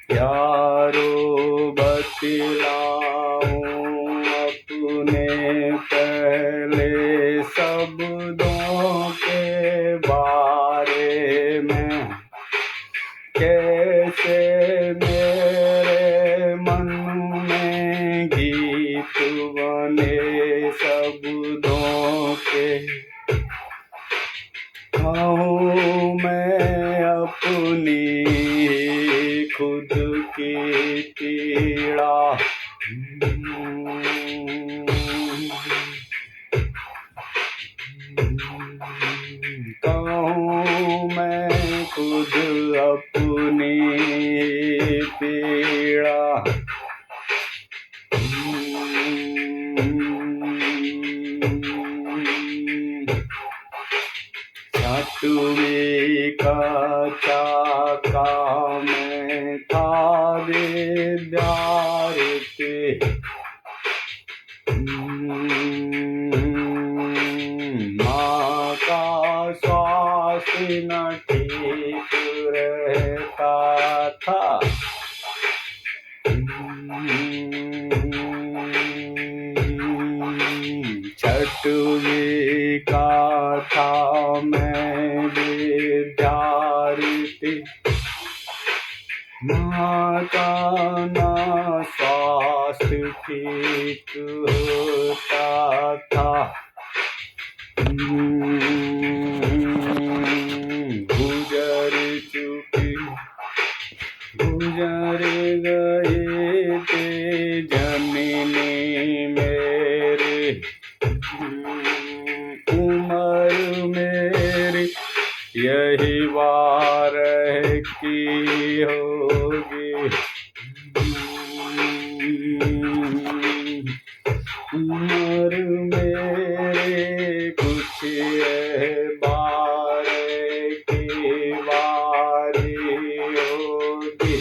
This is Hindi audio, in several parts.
यारो बतलाऊं अपने पहले शब्दों के बारे में, कैसे मेरे मन में गीत बने शब्दों के। कहूँ मैं अपनी खुद की पीड़ा, कहूँ मैं खुद अपनी पीड़ा। छठवीं कक्षा में था विद्यार्थी, माँ का स्वास्थ्य न ठीक रहता था। छठवीं कक्षा में विद्यार्थी, माँ का ना स्वास्थ्य ठीक होता था। गुजर गए थे जननी मेरे, उम्र मेरी यही बार की होगी। उम्र मेरे कुछ बार की बारी होगी।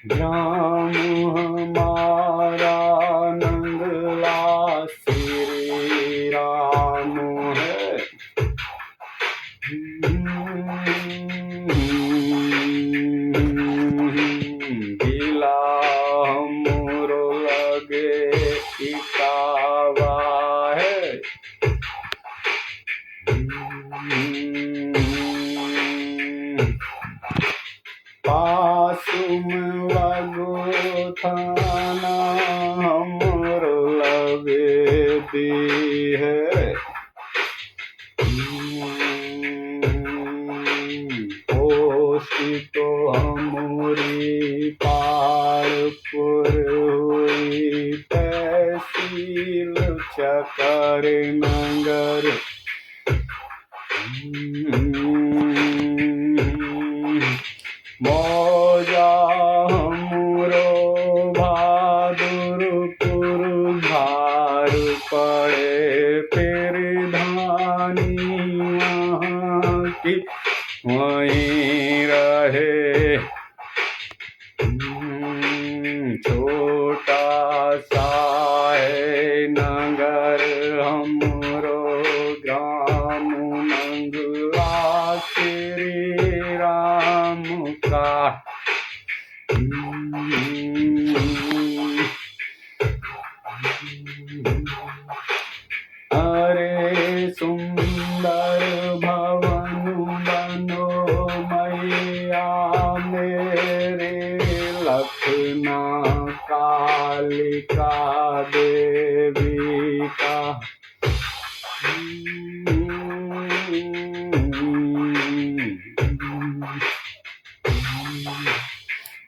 ग्राम हमारा नंगला श्री राम है, गिला मोरो लगे इकावा है। पासुम लगो थाना हमरो लगे दी है। पोस्टी तो हमारी पालपुर हुई, तहसील चकर नगर। मौजा हमरो बहादुरपुर धार पड़े, फिर धानी वहाँ की वहीं रहे। छोटा सा है नगर हमरो ग्राम नंगला श्री राम का। अरे सुंदर भवन बनो मैया मेरे, लखना कालिका देवी का।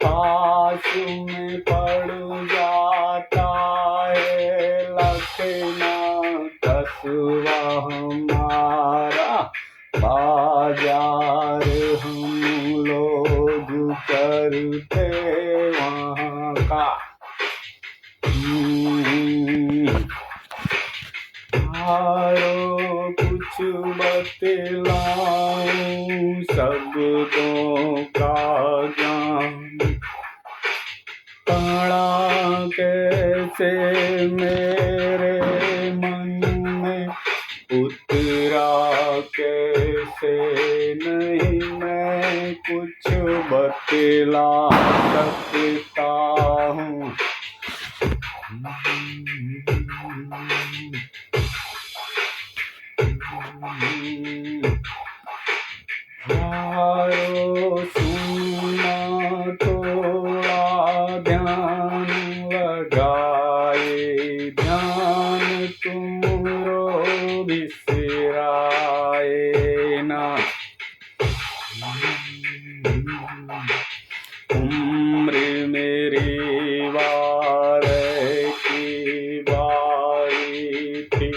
पास में पड़ जाता है लखना कस्बा हमारा, बाजार हम लोग करते वहाँ का। कुछ बतलाऊं शब्दों का ज्ञान, पड़ा कैसे मेरे मन में, उतरा कैसे नहीं मैं कुछ बतला सकता हूँ। हारो सुना थोड़ा ध्यान लगाए, ध्यान तुमरो बिसराए ना। उम्र मेरी वार की बारी थी,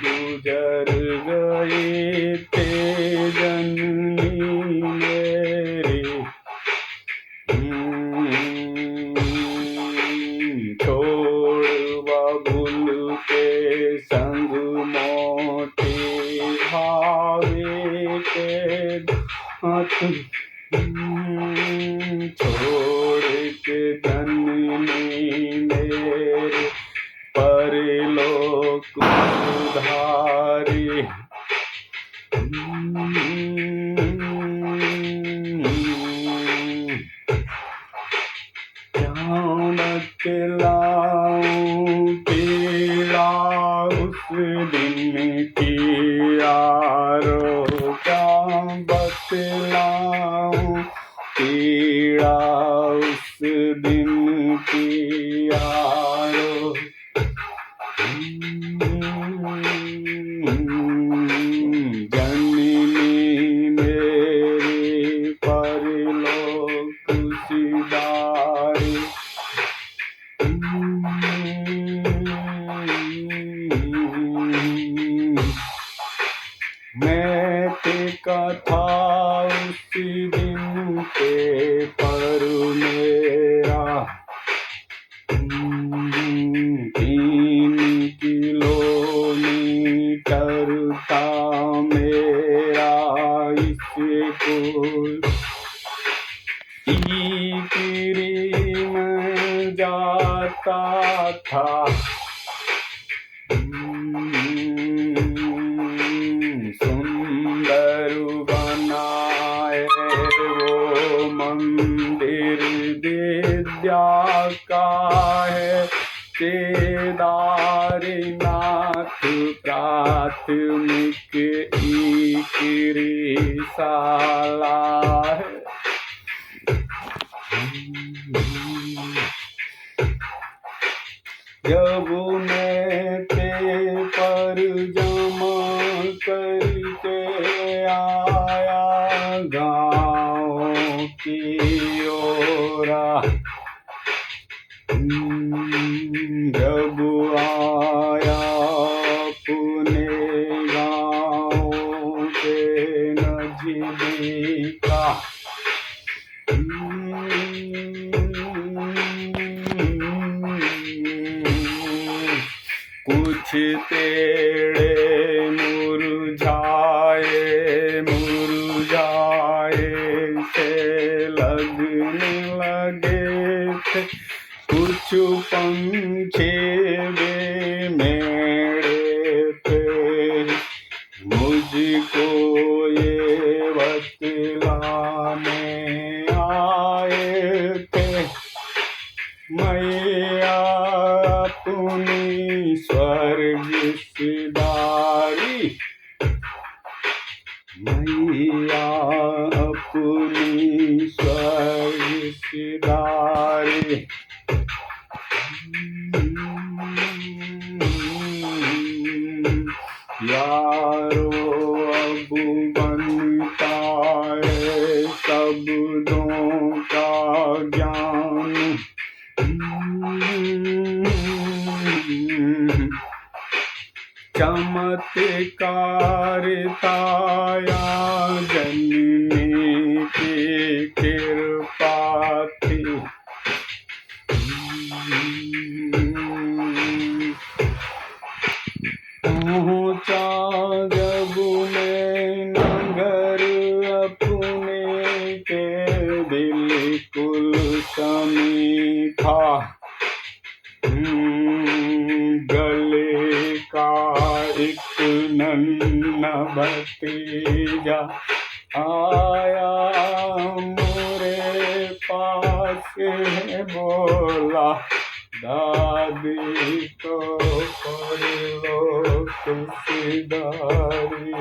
गुजर गई थे जननी मेरी। छोड़ बबुल के संग मोटी भावे के हाथ, छोड़ के जननी मेरे परलोक उधारी। क्या बतलाऊं पीड़ा उस दिन की यारो, क्या बतलाऊं पीड़ा उस दिन की यारो। जननी मेरी परलोक सिधारी। मैं टिका था उसी दिन पे पर मेरा 3 किलोमीटर था मेरा स्कूल। टीकरी में जाता था, सुंदर बनाए वो मंदिर विद्या का है। केदारनाथ प्राथमिक ईकरी शाला है। जब मैं पेपर जमा करके आया गाँव की ओरा, जब आया अपने गाँव के नजदीका, कुछ पेड़ मुरझाए से लगने लगे थे, कुछ पंछी बेमेड़े थे। मुझको ये बतलाने आए थे मैया अपनी स्वर्ग सिधारी, मैया अपनी स्वर्ग सिधारी। यारो अब बनता है शब्दों का ज्ञान, चमत्कारिताया जननी की कृपा थी। पहुँचा जब जा, आया मेरे पास बोला, दादी तो पढ़ लो तुलसीदारी।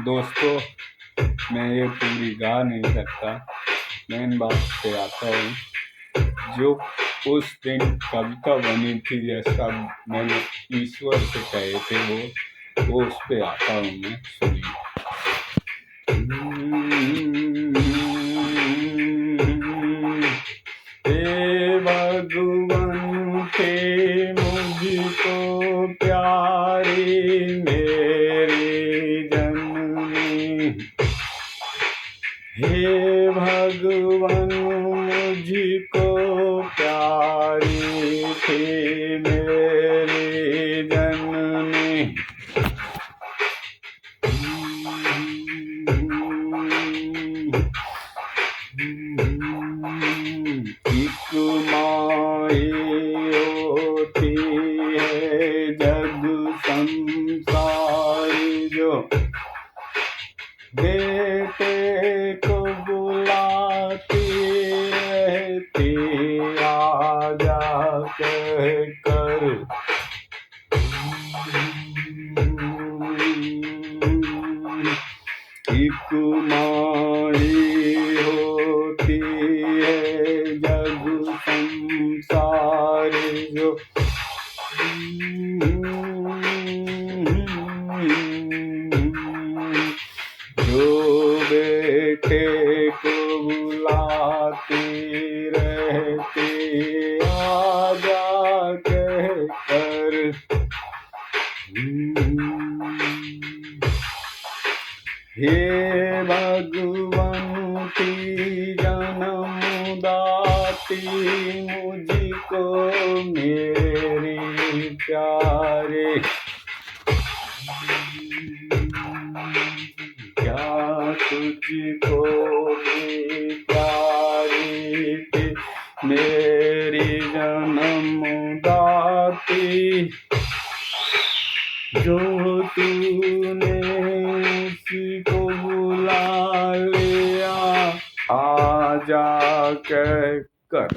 दोस्तों, मैं ये पूरी गा नहीं सकता, मेन बात पे आता हूँ। जो उस दिन कविता बनी थी, जैसा मैंने ईश्वर से कहे थे, वो उस पे आता हूँ मैं, सुनिए। हे भगवान थे मुझको प्यारी मेरी जननी, हे भगवान मुझको प्यारी थी मेरी जननी। एक माई होती है जग संसार, जो बेटे को बुलाती रहती आजा कह कर। एक माई होती है जग संसार, जो बेटे को बुलाती रहती आजा कह कर। हे भगवान की जन्म दाती मुझको मेरी प्यारे, क्या तुझको भी प्यारी थी मेरी जन्म दाती, जो तूने उसी को बुला लिया आजा कह कर।